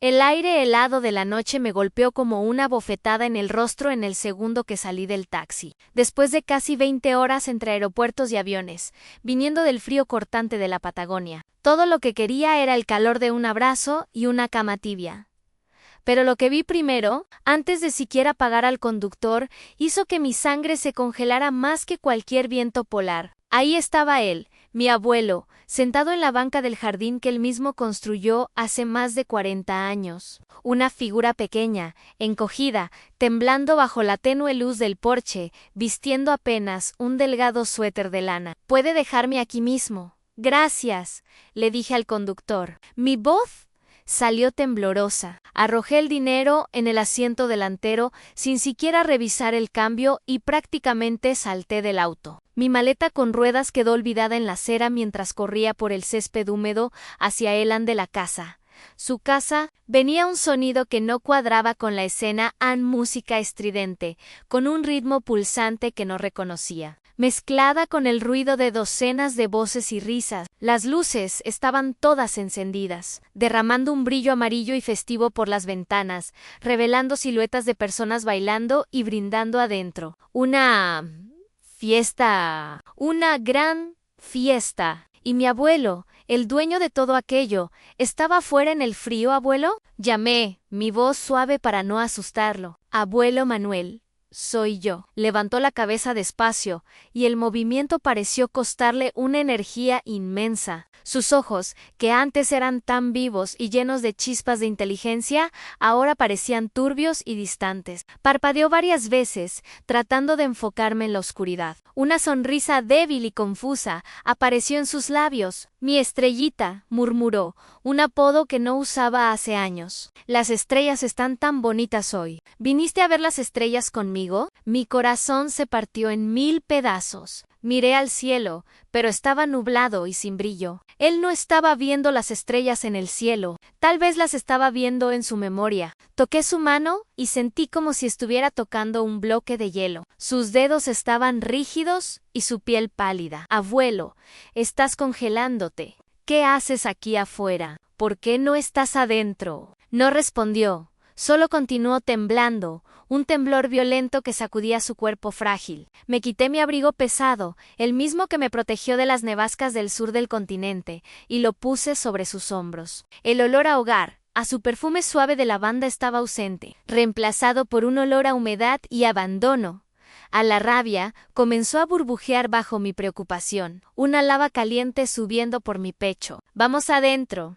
El aire helado de la noche me golpeó como una bofetada en el rostro en el segundo que salí del taxi. Después de casi 20 horas entre aeropuertos y aviones, viniendo del frío cortante de la Patagonia, todo lo que quería era el calor de un abrazo y una cama tibia. Pero lo que vi primero, antes de siquiera pagar al conductor, hizo que mi sangre se congelara más que cualquier viento polar. Ahí estaba él, mi abuelo, sentado en la banca del jardín que él mismo construyó hace más de 40 años. Una figura pequeña, encogida, temblando bajo la tenue luz del porche, vistiendo apenas un delgado suéter de lana. «¿Puede dejarme aquí mismo?» «Gracias», le dije al conductor. Mi voz salió temblorosa. Arrojé el dinero en el asiento delantero sin siquiera revisar el cambio y prácticamente salté del auto. Mi maleta con ruedas quedó olvidada en la acera mientras corría por el césped húmedo hacia el andén de la casa. Su casa venía un sonido que no cuadraba con la escena, música estridente, con un ritmo pulsante que no reconocía. Mezclada con el ruido de docenas de voces y risas, las luces estaban todas encendidas, derramando un brillo amarillo y festivo por las ventanas, revelando siluetas de personas bailando y brindando adentro. Una fiesta, una gran fiesta. Y mi abuelo, el dueño de todo aquello, ¿estaba afuera en el frío, abuelo? Llamé, mi voz suave para no asustarlo. Abuelo Manuel. Soy yo. Levantó la cabeza despacio, y el movimiento pareció costarle una energía inmensa. Sus ojos, que antes eran tan vivos y llenos de chispas de inteligencia, ahora parecían turbios y distantes. Parpadeó varias veces, tratando de enfocarme en la oscuridad. Una sonrisa débil y confusa apareció en sus labios. «Mi estrellita», murmuró, un apodo que no usaba hace años. «Las estrellas están tan bonitas hoy. ¿Viniste a ver las estrellas conmigo?» Mi corazón se partió en 1000 pedazos. Miré al cielo, pero estaba nublado y sin brillo. Él no estaba viendo las estrellas en el cielo, tal vez las estaba viendo en su memoria. Toqué su mano y sentí como si estuviera tocando un bloque de hielo. Sus dedos estaban rígidos y su piel pálida. «Abuelo, estás congelándote. ¿Qué haces aquí afuera? ¿Por qué no estás adentro?» No respondió, solo continuó temblando, un temblor violento que sacudía su cuerpo frágil. Me quité mi abrigo pesado, el mismo que me protegió de las nevascas del sur del continente, y lo puse sobre sus hombros. El olor a hogar, a su perfume suave de lavanda estaba ausente, reemplazado por un olor a humedad y abandono. A la rabia comenzó a burbujear bajo mi preocupación, una lava caliente subiendo por mi pecho. «Vamos adentro,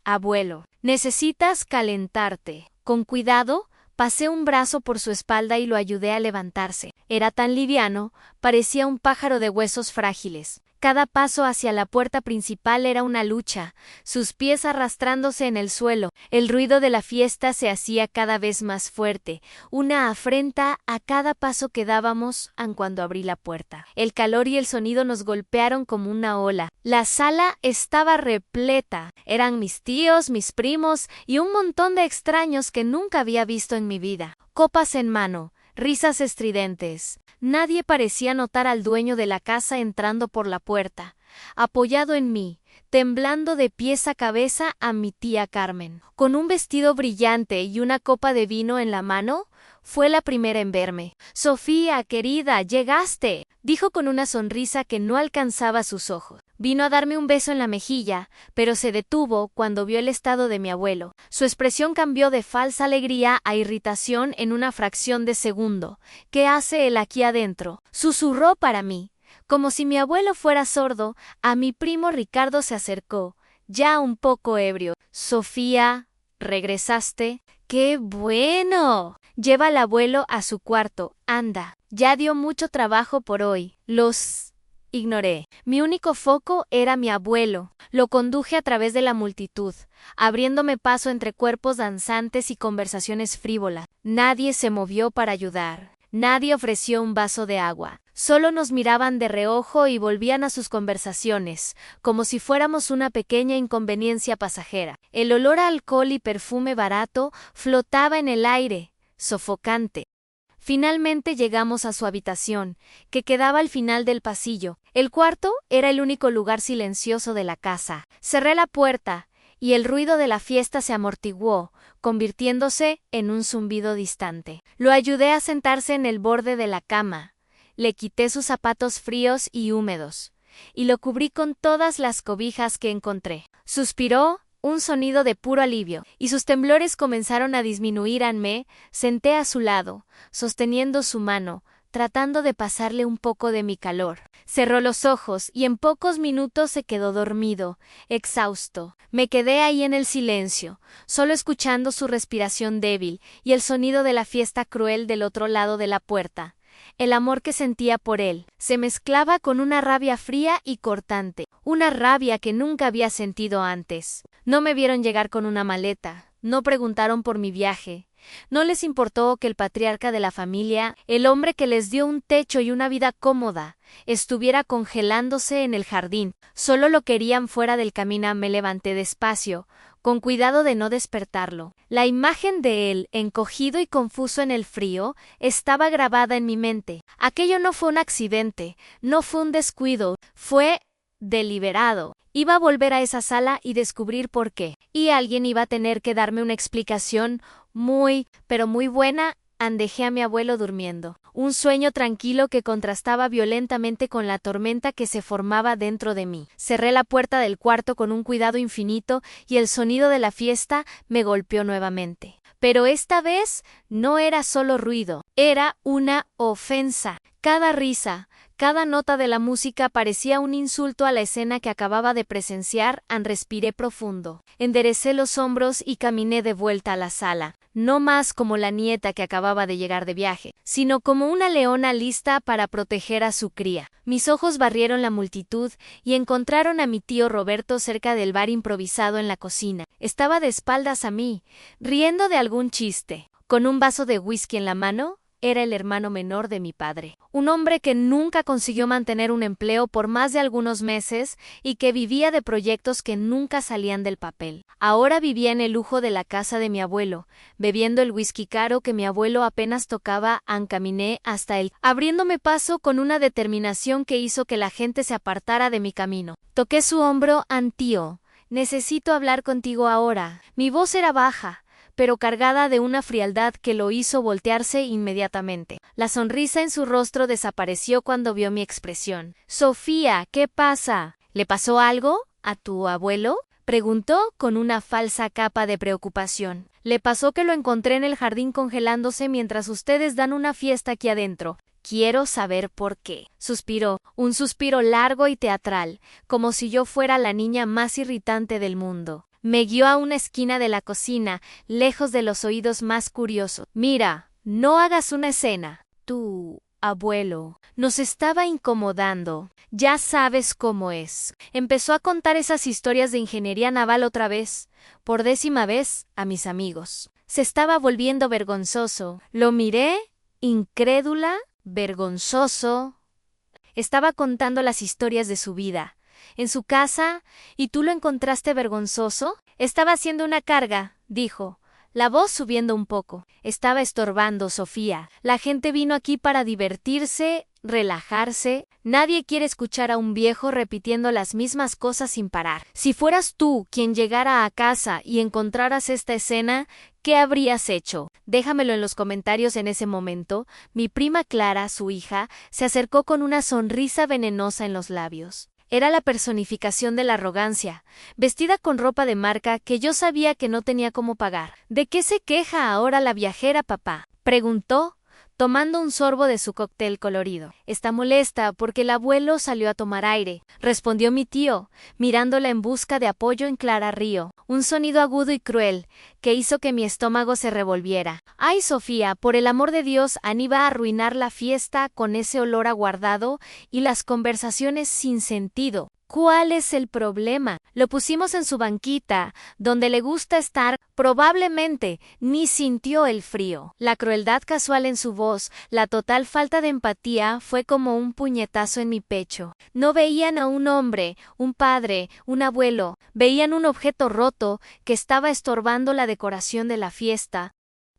abuelo. Necesitas calentarte». Con cuidado, pasé un brazo por su espalda y lo ayudé a levantarse. Era tan liviano, parecía un pájaro de huesos frágiles. Cada paso hacia la puerta principal era una lucha, sus pies arrastrándose en el suelo. El ruido de la fiesta se hacía cada vez más fuerte, una afrenta a cada paso que dábamos cuando abrí la puerta. El calor y el sonido nos golpearon como una ola. La sala estaba repleta. Eran mis tíos, mis primos y un montón de extraños que nunca había visto en mi vida. Copas en mano, risas estridentes. Nadie parecía notar al dueño de la casa entrando por la puerta. Apoyado en mí, temblando de pies a cabeza, a mi tía Carmen. Con un vestido brillante y una copa de vino en la mano, fue la primera en verme. «Sofía, querida, llegaste», dijo con una sonrisa que no alcanzaba sus ojos. Vino a darme un beso en la mejilla, pero se detuvo cuando vio el estado de mi abuelo. Su expresión cambió de falsa alegría a irritación en una fracción de segundo. «¿Qué hace él aquí adentro?», susurró para mí. Como si mi abuelo fuera sordo, a mi primo Ricardo se acercó, ya un poco ebrio. «Sofía, ¿regresaste? ¡Qué bueno! Lleva al abuelo a su cuarto, anda. Ya dio mucho trabajo por hoy». Los ignoré. Mi único foco era mi abuelo. Lo conduje a través de la multitud, abriéndome paso entre cuerpos danzantes y conversaciones frívolas. Nadie se movió para ayudar. Nadie ofreció un vaso de agua. Solo nos miraban de reojo y volvían a sus conversaciones, como si fuéramos una pequeña inconveniencia pasajera. El olor a alcohol y perfume barato flotaba en el aire, sofocante. Finalmente llegamos a su habitación, que quedaba al final del pasillo. El cuarto era el único lugar silencioso de la casa. Cerré la puerta y el ruido de la fiesta se amortiguó, convirtiéndose en un zumbido distante. Lo ayudé a sentarse en el borde de la cama, le quité sus zapatos fríos y húmedos, y lo cubrí con todas las cobijas que encontré. Suspiró, un sonido de puro alivio, y sus temblores comenzaron a disminuir. Me senté a su lado, sosteniendo su mano, tratando de pasarle un poco de mi calor. Cerró los ojos y en pocos minutos se quedó dormido, exhausto. Me quedé ahí en el silencio, solo escuchando su respiración débil y el sonido de la fiesta cruel del otro lado de la puerta. El amor que sentía por él se mezclaba con una rabia fría y cortante, una rabia que nunca había sentido antes. No me vieron llegar con una maleta, no preguntaron por mi viaje. No les importó que el patriarca de la familia, el hombre que les dio un techo y una vida cómoda, estuviera congelándose en el jardín. Solo lo querían fuera del camino. Me levanté despacio, con cuidado de no despertarlo. La imagen de él, encogido y confuso en el frío, estaba grabada en mi mente. Aquello no fue un accidente, no fue un descuido, fue deliberado. Iba a volver a esa sala y descubrir por qué. Y alguien iba a tener que darme una explicación pero muy buena. Dejé a mi abuelo durmiendo. Un sueño tranquilo que contrastaba violentamente con la tormenta que se formaba dentro de mí. Cerré la puerta del cuarto con un cuidado infinito y el sonido de la fiesta me golpeó nuevamente. Pero esta vez no era solo ruido, era una ofensa. Cada risa, cada nota de la música parecía un insulto a la escena que acababa de presenciar. Respiré profundo. Enderecé los hombros y caminé de vuelta a la sala. No más como la nieta que acababa de llegar de viaje, sino como una leona lista para proteger a su cría. Mis ojos barrieron la multitud y encontraron a mi tío Roberto cerca del bar improvisado en la cocina. Estaba de espaldas a mí, riendo de algún chiste. Con un vaso de whisky en la mano, era el hermano menor de mi padre. Un hombre que nunca consiguió mantener un empleo por más de algunos meses y que vivía de proyectos que nunca salían del papel. Ahora vivía en el lujo de la casa de mi abuelo, bebiendo el whisky caro que mi abuelo apenas tocaba. Caminé hasta él, abriéndome paso con una determinación que hizo que la gente se apartara de mi camino. Toqué su hombro. Tío, necesito hablar contigo ahora. Mi voz era baja, pero cargada de una frialdad que lo hizo voltearse inmediatamente. La sonrisa en su rostro desapareció cuando vio mi expresión. Sofía, ¿qué pasa? ¿Le pasó algo a tu abuelo?, preguntó con una falsa capa de preocupación. Le pasó que lo encontré en el jardín congelándose mientras ustedes dan una fiesta aquí adentro. Quiero saber por qué. Suspiró, un suspiro largo y teatral, como si yo fuera la niña más irritante del mundo. Me guió a una esquina de la cocina, lejos de los oídos más curiosos. Mira, no hagas una escena. Tu abuelo nos estaba incomodando. Ya sabes cómo es. Empezó a contar esas historias de ingeniería naval otra vez, por 10ª vez, a mis amigos. Se estaba volviendo vergonzoso. Lo miré, incrédula, vergonzoso. Estaba contando las historias de su vida en su casa, ¿y tú lo encontraste vergonzoso? Estaba haciendo una carga, dijo, la voz subiendo un poco. Estaba estorbando, Sofía. La gente vino aquí para divertirse, relajarse. Nadie quiere escuchar a un viejo repitiendo las mismas cosas sin parar. Si fueras tú quien llegara a casa y encontraras esta escena, ¿qué habrías hecho? Déjamelo en los comentarios. En ese momento, mi prima Clara, su hija, se acercó con una sonrisa venenosa en los labios. Era la personificación de la arrogancia, vestida con ropa de marca que yo sabía que no tenía cómo pagar. ¿De qué se queja ahora la viajera, papá?, preguntó, tomando un sorbo de su cóctel colorido. Está molesta porque el abuelo salió a tomar aire, respondió mi tío, mirándola en busca de apoyo en Clara Río. Un sonido agudo y cruel que hizo que mi estómago se revolviera. Ay, Sofía, por el amor de Dios, iba a arruinar la fiesta con ese olor aguardado y las conversaciones sin sentido. ¿Cuál es el problema? Lo pusimos en su banquita, donde le gusta estar. Probablemente ni sintió el frío. La crueldad casual en su voz, la total falta de empatía, fue como un puñetazo en mi pecho. No veían a un hombre, un padre, un abuelo, veían un objeto roto que estaba estorbando la decoración de la fiesta.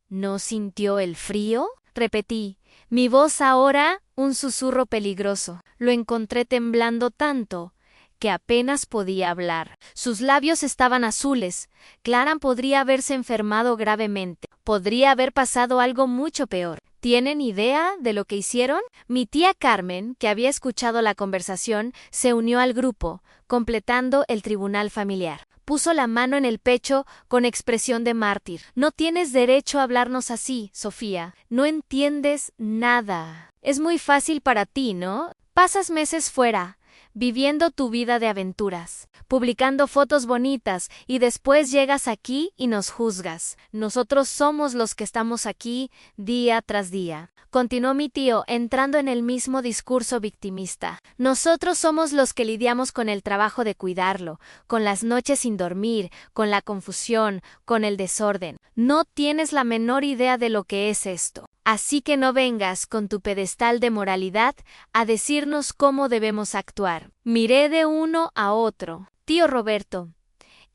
¿No sintió el frío?, repetí. Mi voz ahora, un susurro peligroso. Lo encontré temblando tanto que apenas podía hablar. Sus labios estaban azules. Clara podría haberse enfermado gravemente. Podría haber pasado algo mucho peor. ¿Tienen idea de lo que hicieron? Mi tía Carmen, que había escuchado la conversación, se unió al grupo, completando el tribunal familiar. Puso la mano en el pecho con expresión de mártir. No tienes derecho a hablarnos así, Sofía. No entiendes nada. Es muy fácil para ti, ¿no? Pasas meses fuera, viviendo tu vida de aventuras, publicando fotos bonitas y después llegas aquí y nos juzgas. Nosotros somos los que estamos aquí día tras día. Continuó mi tío, entrando en el mismo discurso victimista. Nosotros somos los que lidiamos con el trabajo de cuidarlo, con las noches sin dormir, con la confusión, con el desorden. No tienes la menor idea de lo que es esto. Así que no vengas con tu pedestal de moralidad a decirnos cómo debemos actuar. Miré de uno a otro. Tío Roberto,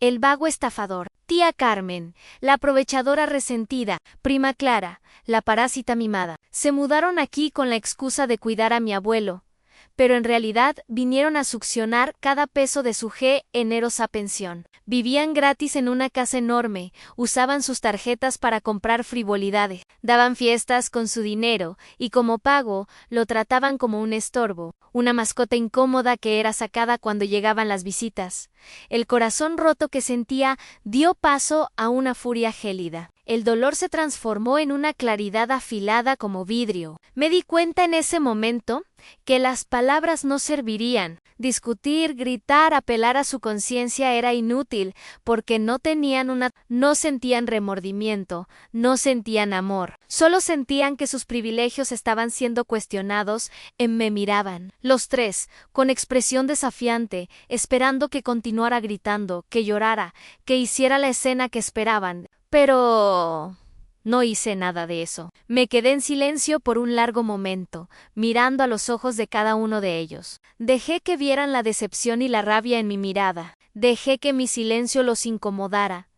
el vago estafador. Tía Carmen, la aprovechadora resentida. Prima Clara, la parásita mimada. Se mudaron aquí con la excusa de cuidar a mi abuelo, pero en realidad vinieron a succionar cada peso de su generosa pensión. Vivían gratis en una casa enorme, usaban sus tarjetas para comprar frivolidades, daban fiestas con su dinero y como pago lo trataban como un estorbo, una mascota incómoda que era sacada cuando llegaban las visitas. El corazón roto que sentía dio paso a una furia gélida. El dolor se transformó en una claridad afilada como vidrio. Me di cuenta en ese momento que las palabras no servirían. Discutir, gritar, apelar a su conciencia era inútil, porque no sentían remordimiento, no sentían amor. Solo sentían que sus privilegios estaban siendo cuestionados y me miraban. Los tres, con expresión desafiante, esperando que continuara gritando, que llorara, que hiciera la escena que esperaban. Pero no hice nada de eso. Me quedé en silencio por un largo momento, mirando a los ojos de cada uno de ellos. Dejé que vieran la decepción y la rabia en mi mirada. Dejé que mi silencio los incomodara.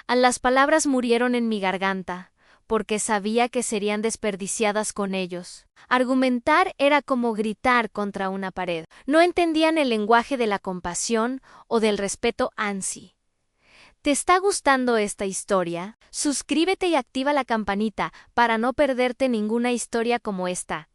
Las palabras murieron en mi garganta, porque sabía que serían desperdiciadas con ellos. Argumentar era como gritar contra una pared. No entendían el lenguaje de la compasión o del respeto ANSI. ¿Te está gustando esta historia? Suscríbete y activa la campanita para no perderte ninguna historia como esta.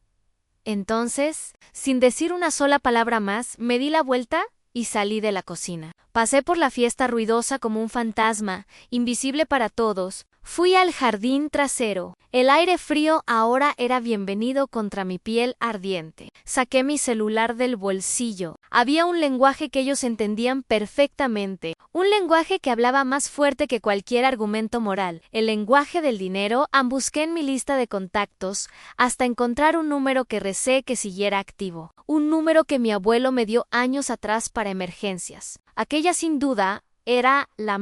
Entonces, sin decir una sola palabra más, me di la vuelta y salí de la cocina. Pasé por la fiesta ruidosa como un fantasma, invisible para todos. Fui al jardín trasero. El aire frío ahora era bienvenido contra mi piel ardiente. Saqué mi celular del bolsillo. Había un lenguaje que ellos entendían perfectamente. Un lenguaje que hablaba más fuerte que cualquier argumento moral. El lenguaje del dinero. Busqué en mi lista de contactos hasta encontrar un número que recé que siguiera activo. Un número que mi abuelo me dio años atrás para emergencias. Aquella sin duda era la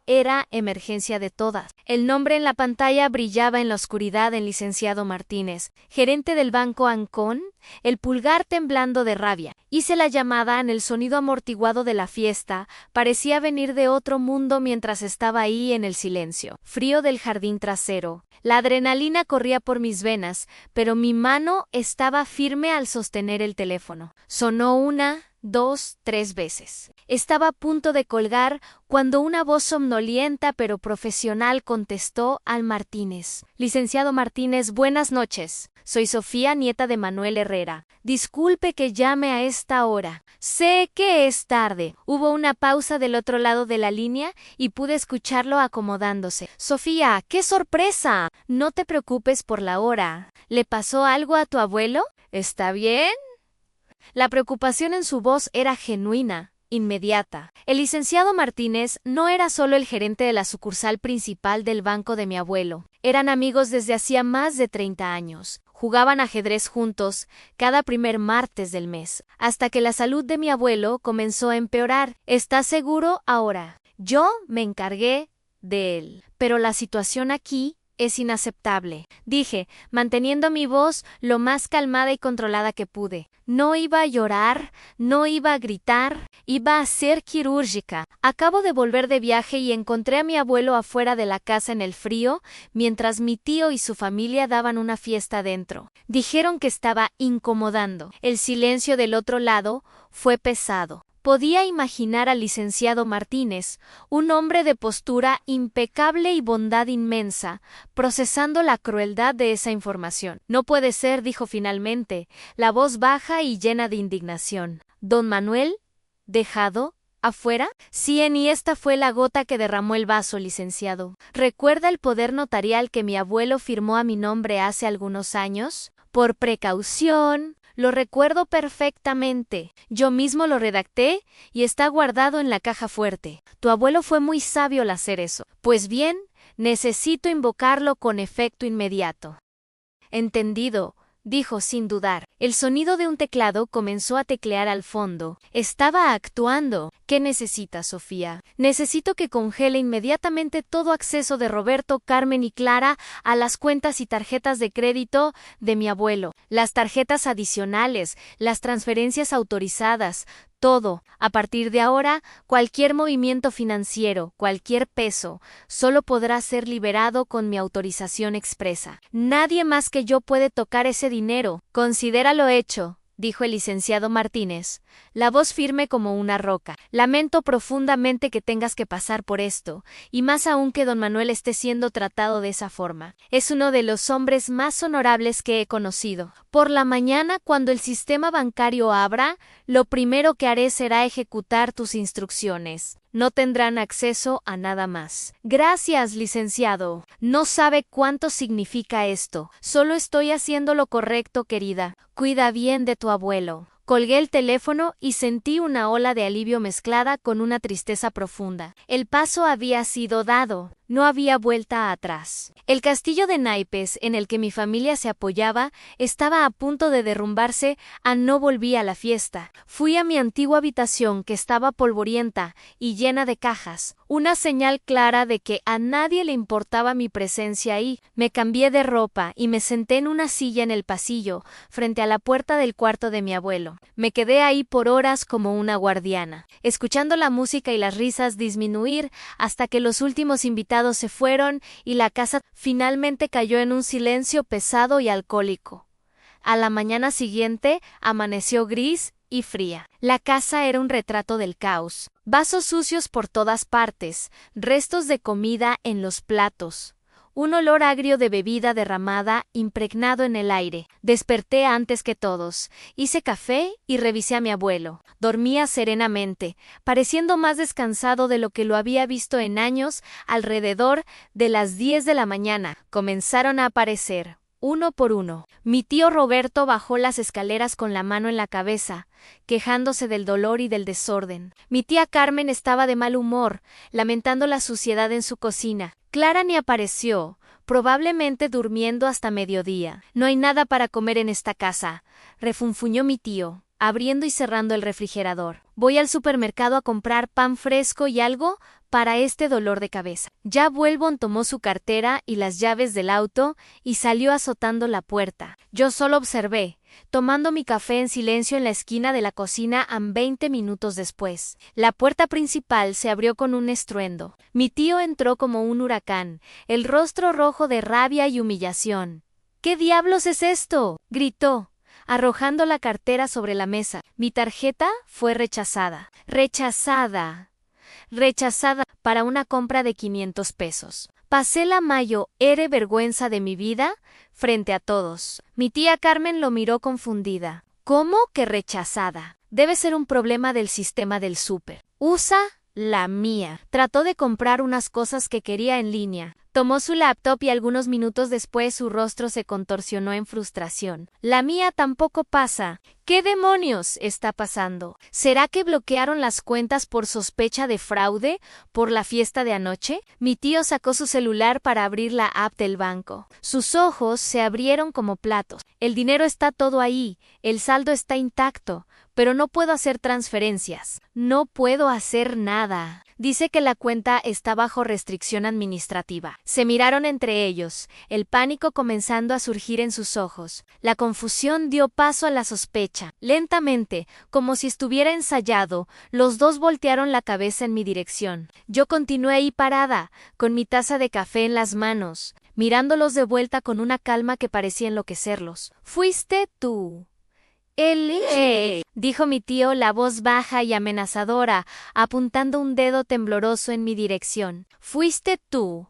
era emergencia de todas. El nombre en la pantalla brillaba en la oscuridad en licenciado Martínez, gerente del banco Ancón, el pulgar temblando de rabia. Hice la llamada en el sonido amortiguado de la fiesta, parecía venir de otro mundo mientras estaba ahí en el silencio frío del jardín trasero. La adrenalina corría por mis venas, pero mi mano estaba firme al sostener el teléfono. Sonó 1, 2, 3 veces. Estaba a punto de colgar cuando una voz somnolienta pero profesional contestó al Martínez. Licenciado Martínez, buenas noches. Soy Sofía, nieta de Manuel Herrera. Disculpe que llame a esta hora. Sé que es tarde. Hubo una pausa del otro lado de la línea y pude escucharlo acomodándose. Sofía, ¡qué sorpresa! No te preocupes por la hora. ¿Le pasó algo a tu abuelo? ¿Está bien? La preocupación en su voz era genuina, inmediata. El licenciado Martínez no era solo el gerente de la sucursal principal del banco de mi abuelo. Eran amigos desde hacía más de 30 años. Jugaban ajedrez juntos cada primer martes del mes, hasta que la salud de mi abuelo comenzó a empeorar. ¿Estás seguro ahora? Yo me encargué de él. Pero la situación aquí es inaceptable, dije, manteniendo mi voz lo más calmada y controlada que pude. No iba a llorar, no iba a gritar, iba a ser quirúrgica. Acabo de volver de viaje y encontré a mi abuelo afuera de la casa en el frío, mientras mi tío y su familia daban una fiesta dentro. Dijeron que estaba incomodando. El silencio del otro lado fue pesado. Podía imaginar al licenciado Martínez, un hombre de postura impecable y bondad inmensa, procesando la crueldad de esa información. No puede ser, dijo finalmente, la voz baja y llena de indignación. ¿Don Manuel? ¿Dejado? ¿Afuera? Sí, y esta fue la gota que derramó el vaso, licenciado. ¿Recuerda el poder notarial que mi abuelo firmó a mi nombre hace algunos años? Por precaución. Lo recuerdo perfectamente. Yo mismo lo redacté y está guardado en la caja fuerte. Tu abuelo fue muy sabio al hacer eso. Pues bien, necesito invocarlo con efecto inmediato. Entendido, dijo sin dudar. El sonido de un teclado comenzó a teclear al fondo. Estaba actuando. ¿Qué necesitas, Sofía? Necesito que congele inmediatamente todo acceso de Roberto, Carmen y Clara a las cuentas y tarjetas de crédito de mi abuelo, las tarjetas adicionales, las transferencias autorizadas, todo. A partir de ahora, cualquier movimiento financiero, cualquier peso, solo podrá ser liberado con mi autorización expresa. Nadie más que yo puede tocar ese dinero. Considéralo hecho, dijo el licenciado Martínez, la voz firme como una roca. Lamento profundamente que tengas que pasar por esto, y más aún que don Manuel esté siendo tratado de esa forma. Es uno de los hombres más honorables que he conocido. Por la mañana, cuando el sistema bancario abra, lo primero que haré será ejecutar tus instrucciones. No tendrán acceso a nada más. Gracias, licenciado. No sabe cuánto significa esto. Solo estoy haciendo lo correcto, querida. Cuida bien de tu abuelo. Colgué el teléfono y sentí una ola de alivio mezclada con una tristeza profunda. El paso había sido dado. No había vuelta atrás. El castillo de naipes en el que mi familia se apoyaba estaba a punto de derrumbarse. No volví a la fiesta. Fui a mi antigua habitación que estaba polvorienta y llena de cajas, una señal clara de que a nadie le importaba mi presencia ahí. Me cambié de ropa y me senté en una silla en el pasillo, frente a la puerta del cuarto de mi abuelo. Me quedé ahí por horas como una guardiana, escuchando la música y las risas disminuir hasta que los últimos invitados se fueron y la casa finalmente cayó en un silencio pesado y alcohólico. A la mañana siguiente amaneció gris y fría. La casa era un retrato del caos. Vasos sucios por todas partes, restos de comida en los platos. Un olor agrio de bebida derramada impregnado en el aire. Desperté antes que todos. Hice café y revisé a mi abuelo. Dormía serenamente, pareciendo más descansado de lo que lo había visto en años. Alrededor de las 10 de la mañana comenzaron a aparecer, uno por uno. Mi tío Roberto bajó las escaleras con la mano en la cabeza, quejándose del dolor y del desorden. Mi tía Carmen estaba de mal humor, lamentando la suciedad en su cocina. Clara ni apareció, probablemente durmiendo hasta mediodía. No hay nada para comer en esta casa, refunfuñó mi tío, abriendo y cerrando el refrigerador. Voy al supermercado a comprar pan fresco y algo para este dolor de cabeza. Ya vuelvo. Tomó su cartera y las llaves del auto y salió azotando la puerta. Yo solo observé, tomando mi café en silencio en la esquina de la cocina. 20 minutos después, la puerta principal se abrió con un estruendo. Mi tío entró como un huracán, el rostro rojo de rabia y humillación. ¿Qué diablos es esto?, gritó, arrojando la cartera sobre la mesa. Mi tarjeta fue rechazada. Rechazada para una compra de 500 pesos. Pasé la mayor vergüenza de mi vida frente a todos. Mi tía Carmen lo miró confundida. ¿Cómo que rechazada? Debe ser un problema del sistema del súper. Usa la mía. Trató de comprar unas cosas que quería en línea. Tomó su laptop y algunos minutos después su rostro se contorsionó en frustración. La mía tampoco pasa. ¿Qué demonios está pasando? ¿Será que bloquearon las cuentas por sospecha de fraude por la fiesta de anoche? Mi tío sacó su celular para abrir la app del banco. Sus ojos se abrieron como platos. El dinero está todo ahí, el saldo está intacto, pero no puedo hacer transferencias. No puedo hacer nada. Dice que la cuenta está bajo restricción administrativa. Se miraron entre ellos, el pánico comenzando a surgir en sus ojos. La confusión dio paso a la sospecha. Lentamente, como si estuviera ensayado, los dos voltearon la cabeza en mi dirección. Yo continué ahí parada, con mi taza de café en las manos, mirándolos de vuelta con una calma que parecía enloquecerlos. «¿Fuiste tú dijo mi tío, la voz baja y amenazadora, apuntando un dedo tembloroso en mi dirección. Fuiste tú,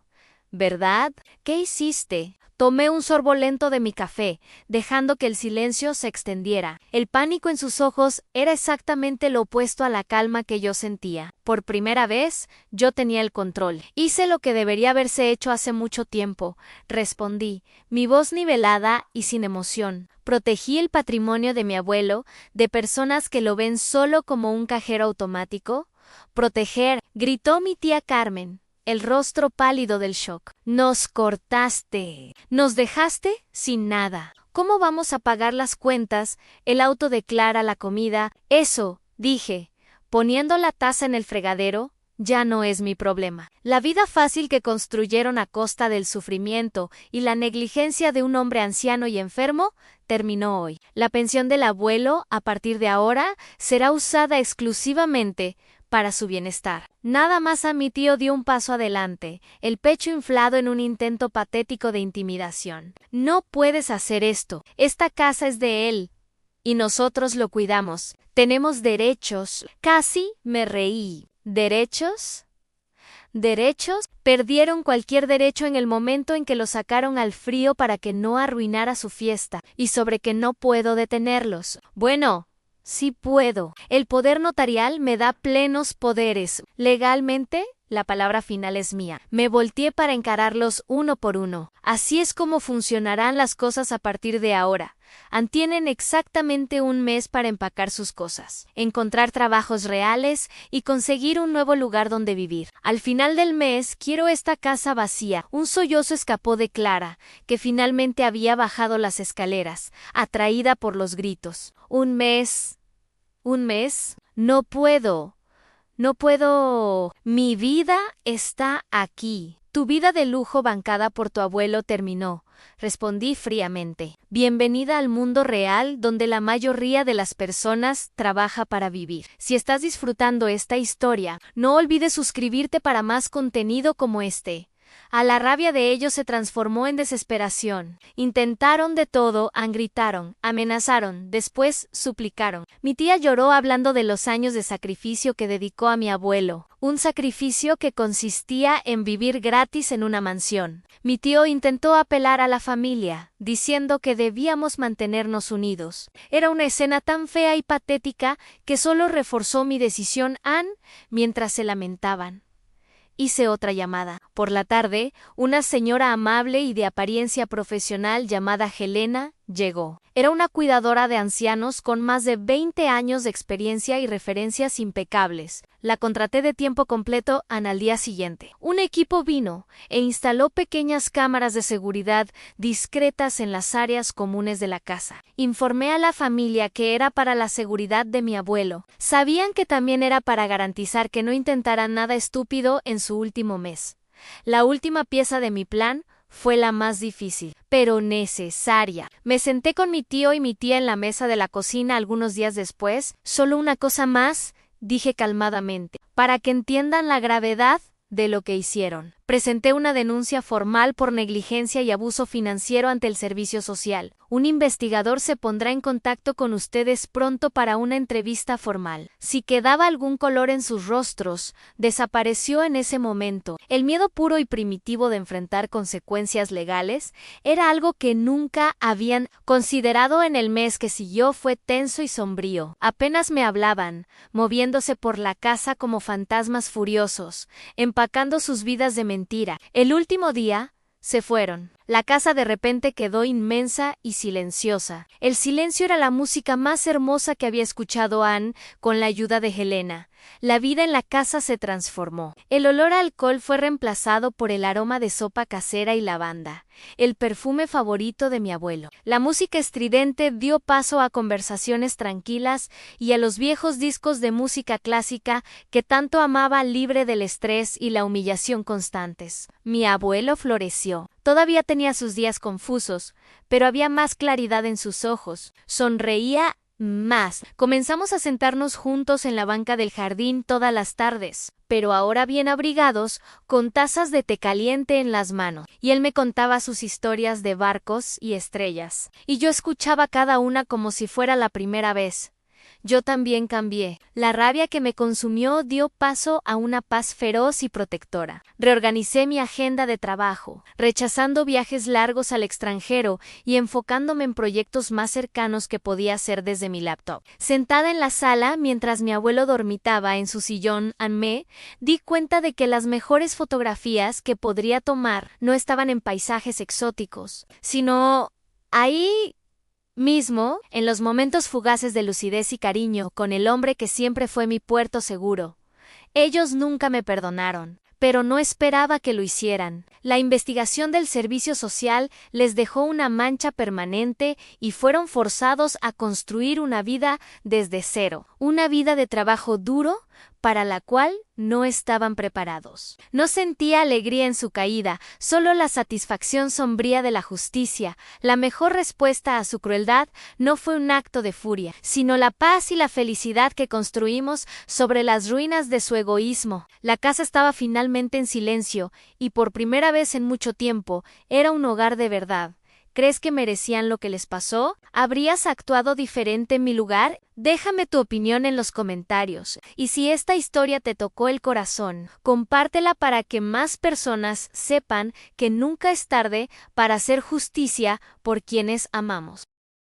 ¿verdad? ¿Qué hiciste? Tomé un sorbo lento de mi café, dejando que el silencio se extendiera. El pánico en sus ojos era exactamente lo opuesto a la calma que yo sentía. Por primera vez, yo tenía el control. Hice lo que debería haberse hecho hace mucho tiempo, respondí, mi voz nivelada y sin emoción. Protegí el patrimonio de mi abuelo de personas que lo ven solo como un cajero automático. Proteger, gritó mi tía Carmen, el rostro pálido del shock. Nos cortaste. Nos dejaste sin nada. ¿Cómo vamos a pagar las cuentas, el auto de Clara, la comida? Eso, dije, poniendo la taza en el fregadero, ya no es mi problema. La vida fácil que construyeron a costa del sufrimiento y la negligencia de un hombre anciano y enfermo terminó hoy. La pensión del abuelo, a partir de ahora, será usada exclusivamente para su bienestar. Nada más. A mi tío dio un paso adelante, el pecho inflado en un intento patético de intimidación. No puedes hacer esto. Esta casa es de él. Y nosotros lo cuidamos. Tenemos derechos. Casi me reí. ¿Derechos? ¿Derechos? Perdieron cualquier derecho en el momento en que lo sacaron al frío para que no arruinara su fiesta, y sobre que no puedo detenerlos. Bueno, sí puedo. El poder notarial me da plenos poderes. Legalmente, la palabra final es mía. Me volteé para encararlos uno por uno. Así es como funcionarán las cosas a partir de ahora. Tienen exactamente un mes para empacar sus cosas, encontrar trabajos reales y conseguir un nuevo lugar donde vivir. Al final del mes quiero esta casa vacía. Un sollozo escapó de Clara, que finalmente había bajado las escaleras, atraída por los gritos. ¿Un mes? ¿Un mes? No puedo. No puedo. Mi vida está aquí. Tu vida de lujo bancada por tu abuelo terminó, respondí fríamente. Bienvenida al mundo real donde la mayoría de las personas trabaja para vivir. Si estás disfrutando esta historia, no olvides suscribirte para más contenido como este. A la rabia de ellos se transformó en desesperación. Intentaron de todo, gritaron, amenazaron, después suplicaron. Mi tía lloró hablando de los años de sacrificio que dedicó a mi abuelo, un sacrificio que consistía en vivir gratis en una mansión. Mi tío intentó apelar a la familia, diciendo que debíamos mantenernos unidos. Era una escena tan fea y patética que solo reforzó mi decisión, mientras se lamentaban. Hice otra llamada. Por la tarde, una señora amable y de apariencia profesional llamada Helena llegó. Era una cuidadora de ancianos con más de 20 años de experiencia y referencias impecables. La contraté de tiempo completo al día siguiente. Un equipo vino e instaló pequeñas cámaras de seguridad discretas en las áreas comunes de la casa. Informé a la familia que era para la seguridad de mi abuelo. Sabían que también era para garantizar que no intentaran nada estúpido en su último mes. La última pieza de mi plan fue la más difícil, pero necesaria. Me senté con mi tío y mi tía en la mesa de la cocina algunos días después. Solo una cosa más, dije calmadamente, para que entiendan la gravedad de lo que hicieron. Presenté una denuncia formal por negligencia y abuso financiero ante el Servicio Social. Un investigador se pondrá en contacto con ustedes pronto para una entrevista formal. Si quedaba algún color en sus rostros, desapareció en ese momento. El miedo puro y primitivo de enfrentar consecuencias legales era algo que nunca habían considerado. En el mes que siguió fue tenso y sombrío. Apenas me hablaban, moviéndose por la casa como fantasmas furiosos, empacando sus vidas de mentira. El último día, se fueron. La casa de repente quedó inmensa y silenciosa. El silencio era la música más hermosa que había escuchado con la ayuda de Helena. La vida en la casa se transformó. El olor a alcohol fue reemplazado por el aroma de sopa casera y lavanda, el perfume favorito de mi abuelo. La música estridente dio paso a conversaciones tranquilas y a los viejos discos de música clásica que tanto amaba, libre del estrés y la humillación constantes. Mi abuelo floreció. Todavía tenía sus días confusos, pero había más claridad en sus ojos. Sonreía más. Comenzamos a sentarnos juntos en la banca del jardín todas las tardes, pero ahora bien abrigados, con tazas de té caliente en las manos. Y él me contaba sus historias de barcos y estrellas, y yo escuchaba cada una como si fuera la primera vez. Yo también cambié. La rabia que me consumió dio paso a una paz feroz y protectora. Reorganicé mi agenda de trabajo, rechazando viajes largos al extranjero y enfocándome en proyectos más cercanos que podía hacer desde mi laptop. Sentada en la sala, mientras mi abuelo dormitaba en su sillón, me di cuenta de que las mejores fotografías que podría tomar no estaban en paisajes exóticos, sino ahí mismo, en los momentos fugaces de lucidez y cariño con el hombre que siempre fue mi puerto seguro. Ellos nunca me perdonaron, pero no esperaba que lo hicieran. La investigación del servicio social les dejó una mancha permanente y fueron forzados a construir una vida desde cero, una vida de trabajo duro para la cual no estaban preparados. No sentía alegría en su caída, solo la satisfacción sombría de la justicia. La mejor respuesta a su crueldad no fue un acto de furia, sino la paz y la felicidad que construimos sobre las ruinas de su egoísmo. La casa estaba finalmente en silencio, y por primera vez en mucho tiempo, era un hogar de verdad. ¿Crees que merecían lo que les pasó? ¿Habrías actuado diferente en mi lugar? Déjame tu opinión en los comentarios. Y si esta historia te tocó el corazón, compártela para que más personas sepan que nunca es tarde para hacer justicia por quienes amamos.